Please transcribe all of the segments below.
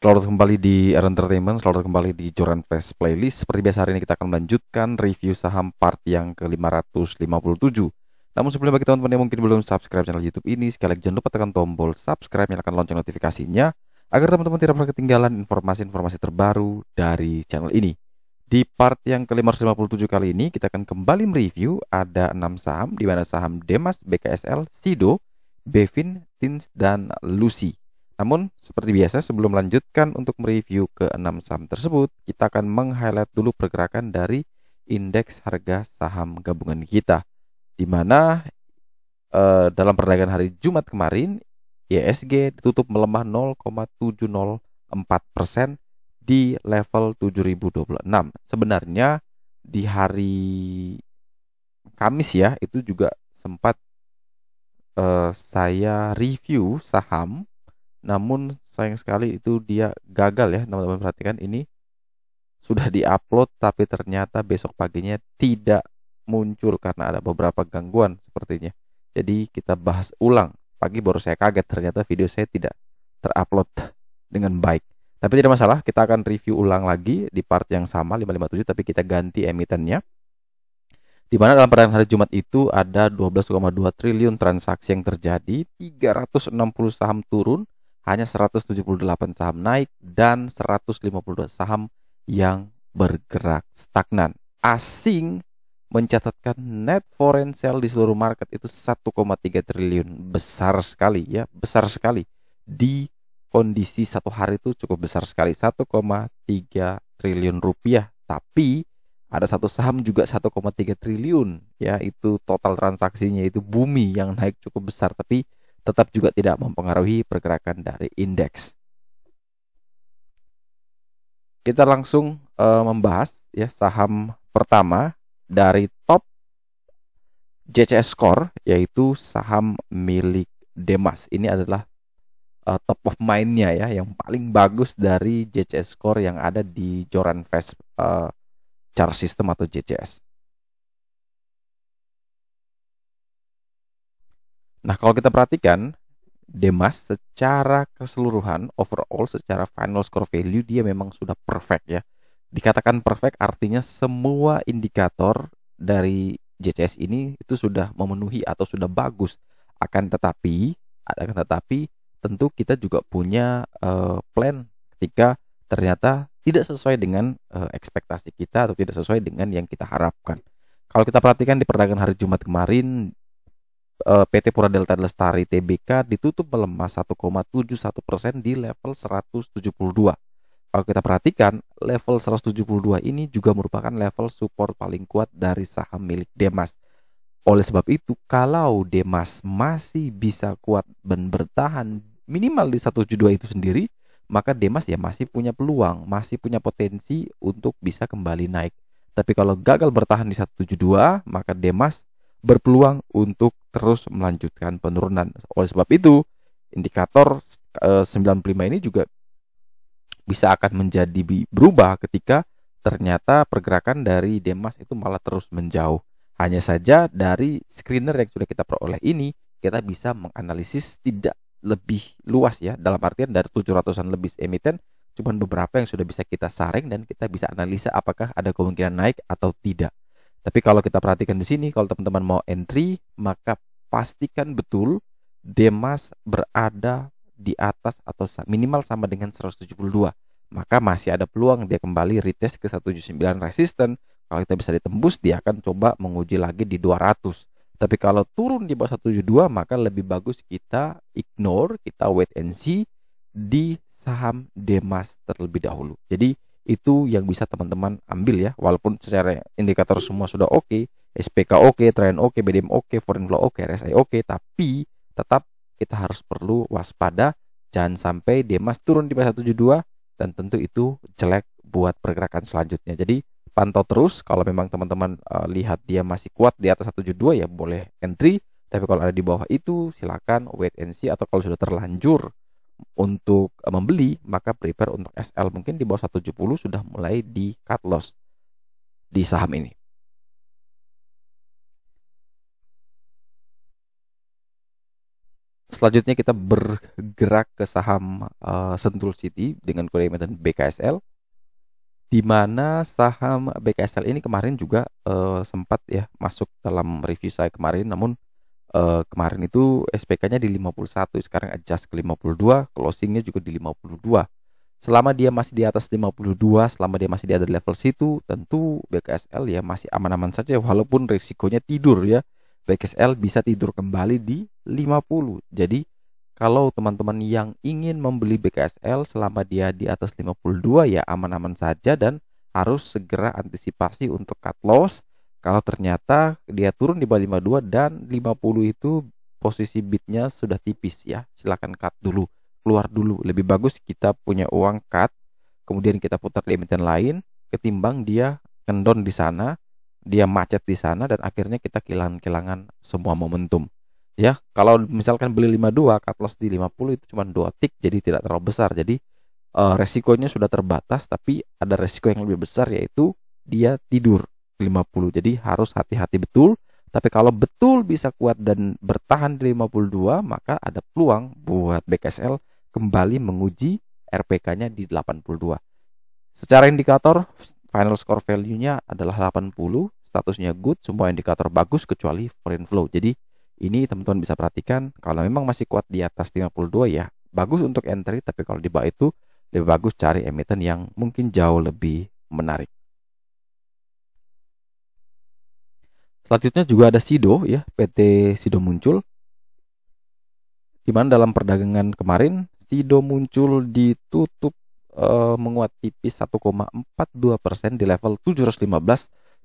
Selamat kembali di Era Entertainment, selamat kembali di Joran Flash Playlist. Seperti biasa hari ini kita akan melanjutkan review saham part yang ke-557. Namun sebelum bagi teman-teman yang mungkin belum subscribe channel YouTube ini, sekali lagi jangan lupa tekan tombol subscribe, nyalakan lonceng notifikasinya agar teman-teman tidak pernah ketinggalan informasi-informasi terbaru dari channel ini. Di part yang ke-557 kali ini kita akan kembali mereview ada 6 saham, di mana saham Demas, BKSL, Sido, Bevin, Tins, dan Lucy. Namun, seperti biasa, sebelum melanjutkan untuk mereview ke-6 saham tersebut, kita akan meng-highlight dulu pergerakan dari indeks harga saham gabungan kita. Di mana dalam perdagangan hari Jumat kemarin, IHSG ditutup melemah 0,704% di level 7026. Sebenarnya di hari Kamis ya, itu juga sempat saya review saham. Namun sayang sekali itu dia gagal ya, teman-teman perhatikan ini sudah diupload tapi ternyata besok paginya tidak muncul karena ada beberapa gangguan sepertinya. Jadi kita bahas ulang. Pagi baru saya kaget ternyata video saya tidak terupload dengan baik. Tapi tidak masalah, kita akan review ulang lagi di part yang sama 557 tapi kita ganti emitennya. Di mana dalam perdagangan hari Jumat itu ada 12,2 triliun transaksi yang terjadi, 360 saham turun, hanya 178 saham naik dan 152 saham yang bergerak stagnan. Asing mencatatkan net foreign sale di seluruh market itu 1,3 triliun. Besar sekali ya, besar sekali. Di kondisi satu hari itu cukup besar sekali, 1,3 triliun rupiah. Tapi ada satu saham juga 1,3 triliun ya, itu total transaksinya itu bumi yang naik cukup besar, tapi tetap juga tidak mempengaruhi pergerakan dari indeks. Kita langsung membahas ya saham pertama dari top JCS Core, yaitu saham milik Demas. Ini adalah top of mind-nya ya, yang paling bagus dari JCS Core yang ada di Joran Fast Chart System atau JCS. Nah, kalau kita perhatikan Demas secara keseluruhan, overall, secara final score value dia memang sudah perfect ya. Dikatakan perfect artinya semua indikator dari JCS ini itu sudah memenuhi atau sudah bagus. Akan tetapi tentu kita juga punya plan ketika ternyata tidak sesuai dengan ekspektasi kita atau tidak sesuai dengan yang kita harapkan. Kalau kita perhatikan di perdagangan hari Jumat kemarin, PT Pura Delta Lestari Tbk ditutup melemah 1,71% di level 172. Kalau kita perhatikan, level 172 ini juga merupakan level support paling kuat dari saham milik Demas. Oleh sebab itu, kalau Demas masih bisa kuat dan bertahan minimal di 172 itu sendiri, maka Demas ya masih punya peluang, masih punya potensi untuk bisa kembali naik. Tapi kalau gagal bertahan di 172, maka Demas berpeluang untuk terus melanjutkan penurunan. Oleh sebab itu, indikator 95 ini juga bisa akan menjadi berubah ketika ternyata pergerakan dari Demas itu malah terus menjauh. Hanya saja dari screener yang sudah kita peroleh ini, kita bisa menganalisis tidak lebih luas ya. Dalam artian dari 700-an lebih emiten, cuma beberapa yang sudah bisa kita saring dan kita bisa analisa apakah ada kemungkinan naik atau tidak. Tapi kalau kita perhatikan di sini, kalau teman-teman mau entry, maka pastikan betul Demas berada di atas atau minimal sama dengan 172. Maka masih ada peluang dia kembali retest ke 179 resisten. Kalau kita bisa ditembus, dia akan coba menguji lagi di 200. Tapi kalau turun di bawah 172, maka lebih bagus kita ignore, kita wait and see di saham Demas terlebih dahulu. Jadi itu yang bisa teman-teman ambil ya, walaupun secara indikator semua sudah oke, SPK oke, tren oke, BDM oke, foreign flow oke, RSI oke, tapi tetap kita harus perlu waspada jangan sampai Demas turun di bawah 172 dan tentu itu jelek buat pergerakan selanjutnya. Jadi pantau terus, kalau memang teman-teman lihat dia masih kuat di atas 172 ya boleh entry, tapi kalau ada di bawah itu silakan wait and see, atau kalau sudah terlanjur untuk membeli maka prepare untuk SL, mungkin di bawah 170 sudah mulai di cut loss di saham ini. Selanjutnya kita bergerak ke saham Sentul City dengan kode emiten BKSL, di mana saham BKSL ini kemarin juga sempat ya masuk dalam review saya kemarin, namun kemarin itu SPK-nya di 51, sekarang adjust ke 52, closingnya juga di 52. Selama dia masih di atas 52, selama dia masih di ada level situ, tentu BKSL ya masih aman-aman saja, walaupun risikonya tidur ya. BKSL bisa tidur kembali di 50. Jadi kalau teman-teman yang ingin membeli BKSL selama dia di atas 52 ya aman-aman saja, dan harus segera antisipasi untuk cut loss. Kalau ternyata dia turun di bawah 52 dan 50 itu posisi bidnya sudah tipis ya, silakan cut dulu, keluar dulu. Lebih bagus kita punya uang cut, kemudian kita putar di emiten lain, ketimbang dia kendon di sana, dia macet di sana, dan akhirnya kita kehilangan semua momentum. Ya, kalau misalkan beli 52, cut loss di 50 itu cuma 2 tick, jadi tidak terlalu besar. Jadi resikonya sudah terbatas, tapi ada resiko yang lebih besar, yaitu dia tidur 50. Jadi harus hati-hati betul. Tapi kalau betul bisa kuat dan bertahan di 52, maka ada peluang buat BKSL kembali menguji RPK-nya di 82. Secara indikator, final score value-nya adalah 80, statusnya good, semua indikator bagus kecuali foreign flow. Jadi ini teman-teman bisa perhatikan, kalau memang masih kuat di atas 52 ya bagus untuk entry, tapi kalau di bawah itu lebih bagus cari emiten yang mungkin jauh lebih menarik. Selanjutnya juga ada Sido ya, PT Sido muncul. Di mana dalam perdagangan kemarin Sido muncul ditutup menguat tipis 1,42% di level 715.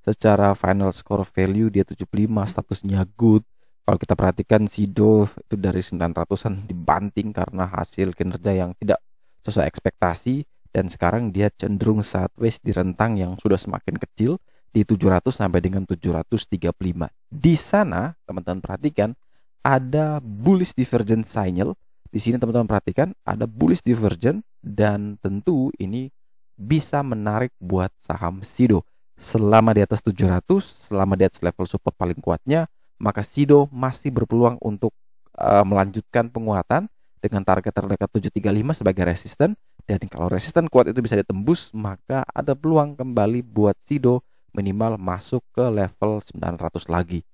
Secara final score value dia 75, statusnya good. Kalau kita perhatikan Sido itu dari 900-an dibanting karena hasil kinerja yang tidak sesuai ekspektasi, dan sekarang dia cenderung sideways di rentang yang sudah semakin kecil di 700 sampai dengan 735. Di sana teman-teman perhatikan ada bullish divergence signal. Di sini teman-teman perhatikan ada bullish divergence, dan tentu ini bisa menarik buat saham Sido. Selama di atas 700, selama di atas level support paling kuatnya, maka Sido masih berpeluang untuk melanjutkan penguatan dengan target terdekat 735 sebagai resisten. Dan kalau resisten kuat itu bisa ditembus, maka ada peluang kembali buat Sido minimal masuk ke level 900 lagi.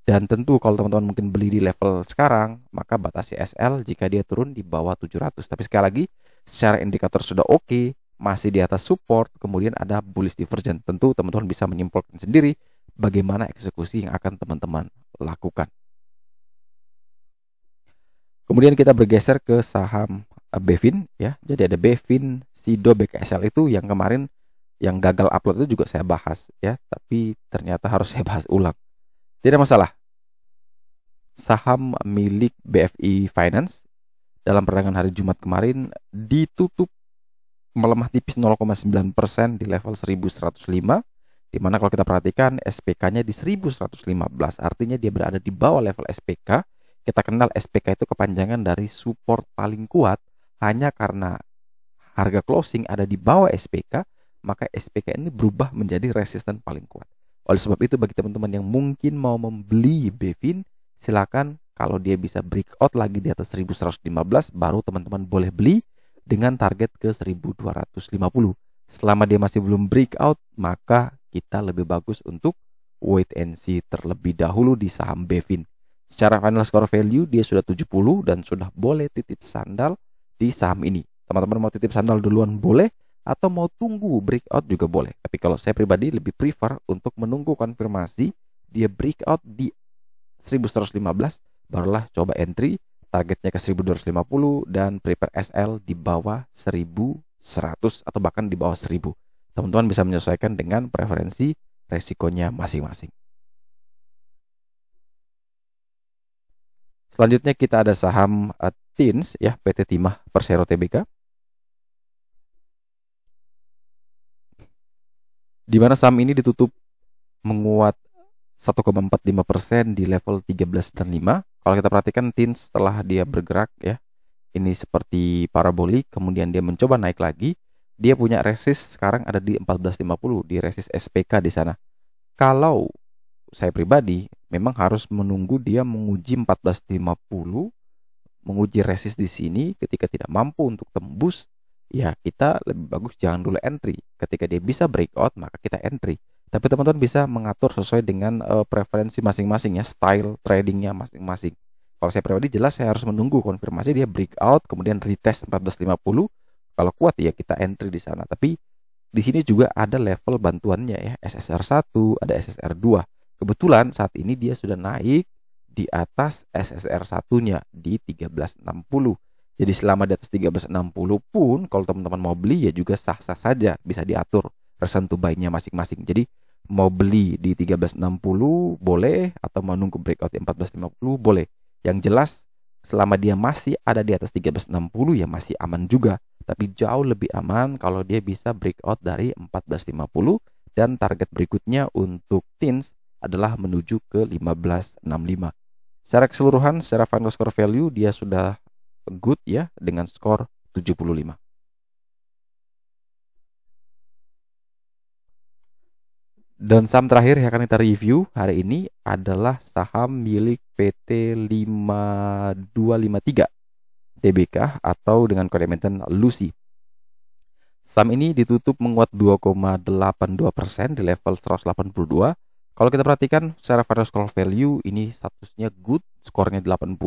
Dan tentu kalau teman-teman mungkin beli di level sekarang, maka batasi SL jika dia turun di bawah 700. Tapi sekali lagi, secara indikator sudah oke, masih di atas support, kemudian ada bullish divergence. Tentu teman-teman bisa menyimpulkan sendiri bagaimana eksekusi yang akan teman-teman lakukan. Kemudian kita bergeser ke saham Bevin ya. Jadi ada Bevin, Sido, BKSL itu yang kemarin yang gagal upload itu juga saya bahas ya, tapi ternyata harus saya bahas ulang. Tidak masalah. Saham milik BFI Finance dalam perdagangan hari Jumat kemarin ditutup melemah tipis 0,9% di level 1105, di mana kalau kita perhatikan SPK-nya di 1115, artinya dia berada di bawah level SPK. Kita kenal SPK itu kepanjangan dari support paling kuat. Hanya karena harga closing ada di bawah SPK, maka SPK ini berubah menjadi resisten paling kuat. Oleh sebab itu bagi teman-teman yang mungkin mau membeli Bevin, silakan kalau dia bisa breakout lagi di atas 1115, baru teman-teman boleh beli dengan target ke 1250. Selama dia masih belum breakout, maka kita lebih bagus untuk wait and see terlebih dahulu di saham Bevin. Secara final score value dia sudah 70 dan sudah boleh titip sandal di saham ini. Teman-teman mau titip sandal duluan boleh, atau mau tunggu breakout juga boleh. Tapi kalau saya pribadi lebih prefer untuk menunggu konfirmasi dia breakout di 1115, barulah coba entry, targetnya ke 1250 dan prepare SL di bawah 1100 atau bahkan di bawah 1000. Teman-teman bisa menyesuaikan dengan preferensi resikonya masing-masing. Selanjutnya kita ada saham TINS ya, PT Timah Persero Tbk. Di mana saham ini ditutup menguat 1,45% di level 1395. Kalau kita perhatikan TINS setelah dia bergerak ya, ini seperti parabolik, kemudian dia mencoba naik lagi. Dia punya resist sekarang ada di 1450, di resist SPK di sana. Kalau saya pribadi memang harus menunggu dia menguji 1450 menguji resist di sini. Ketika tidak mampu untuk tembus, ya kita lebih bagus jangan dulu entry. Ketika dia bisa breakout, maka kita entry. Tapi teman-teman bisa mengatur sesuai dengan preferensi masing-masing ya, style tradingnya masing-masing. Kalau saya pribadi jelas saya harus menunggu konfirmasi dia breakout, kemudian retest 1450. Kalau kuat ya kita entry di sana. Tapi di sini juga ada level bantuannya ya, SSR1, ada SSR2. Kebetulan saat ini dia sudah naik di atas SSR1-nya di 1360. Jadi selama di atas 1360 pun kalau teman-teman mau beli ya juga sah-sah saja, bisa diatur reason to buy-nya masing-masing. Jadi mau beli di 1360 boleh, atau mau nunggu breakout di 1450 boleh. Yang jelas selama dia masih ada di atas 1360 ya masih aman juga. Tapi jauh lebih aman kalau dia bisa breakout dari 1450, dan target berikutnya untuk teens adalah menuju ke 1565. Secara keseluruhan, secara final score value dia sudah good ya dengan skor 75. Dan saham terakhir yang akan kita review hari ini adalah saham milik PT 5253 DBK atau dengan kode emiten Lucy. Saham ini ditutup menguat 2,82% di level 182. Kalau kita perhatikan secara final score value ini statusnya good, skornya 80,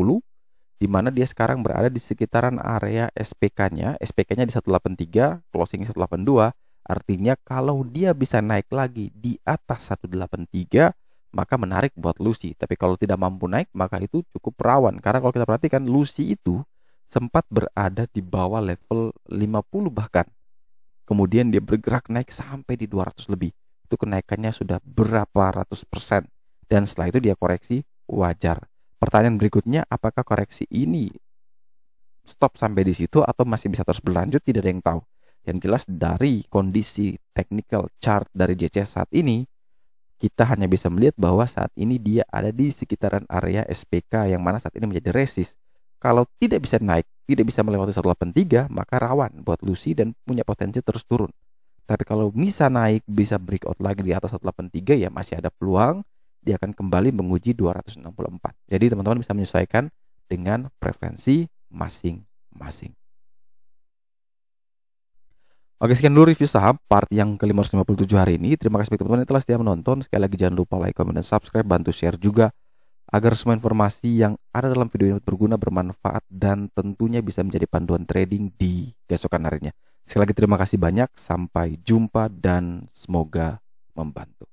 di mana dia sekarang berada di sekitaran area SPK-nya. SPK-nya di 183, closing 182. Artinya kalau dia bisa naik lagi di atas 183, maka menarik buat Lucy. Tapi kalau tidak mampu naik, maka itu cukup rawan. Karena kalau kita perhatikan Lucy itu sempat berada di bawah level 50 bahkan. Kemudian dia bergerak naik sampai di 200 lebih. Itu kenaikannya sudah berapa ratus persen. Dan setelah itu dia koreksi wajar. Pertanyaan berikutnya, apakah koreksi ini stop sampai di situ atau masih bisa terus berlanjut? Tidak ada yang tahu. Yang jelas dari kondisi technical chart dari JCS saat ini, kita hanya bisa melihat bahwa saat ini dia ada di sekitaran area SPK yang mana saat ini menjadi resist. Kalau tidak bisa naik, tidak bisa melewati 183, maka rawan buat Lucy dan punya potensi terus turun. Tapi kalau bisa naik, bisa breakout lagi di atas 183, ya masih ada peluang dia akan kembali menguji 264. Jadi teman-teman bisa menyesuaikan dengan preferensi masing-masing. Oke, sekian dulu review saham part yang ke-557 hari ini. Terima kasih teman-teman yang telah setia menonton. Sekali lagi jangan lupa like, comment, dan subscribe. Bantu share juga agar semua informasi yang ada dalam video ini berguna, bermanfaat, dan tentunya bisa menjadi panduan trading di keesokan harinya. Sekali lagi terima kasih banyak. Sampai jumpa dan semoga membantu.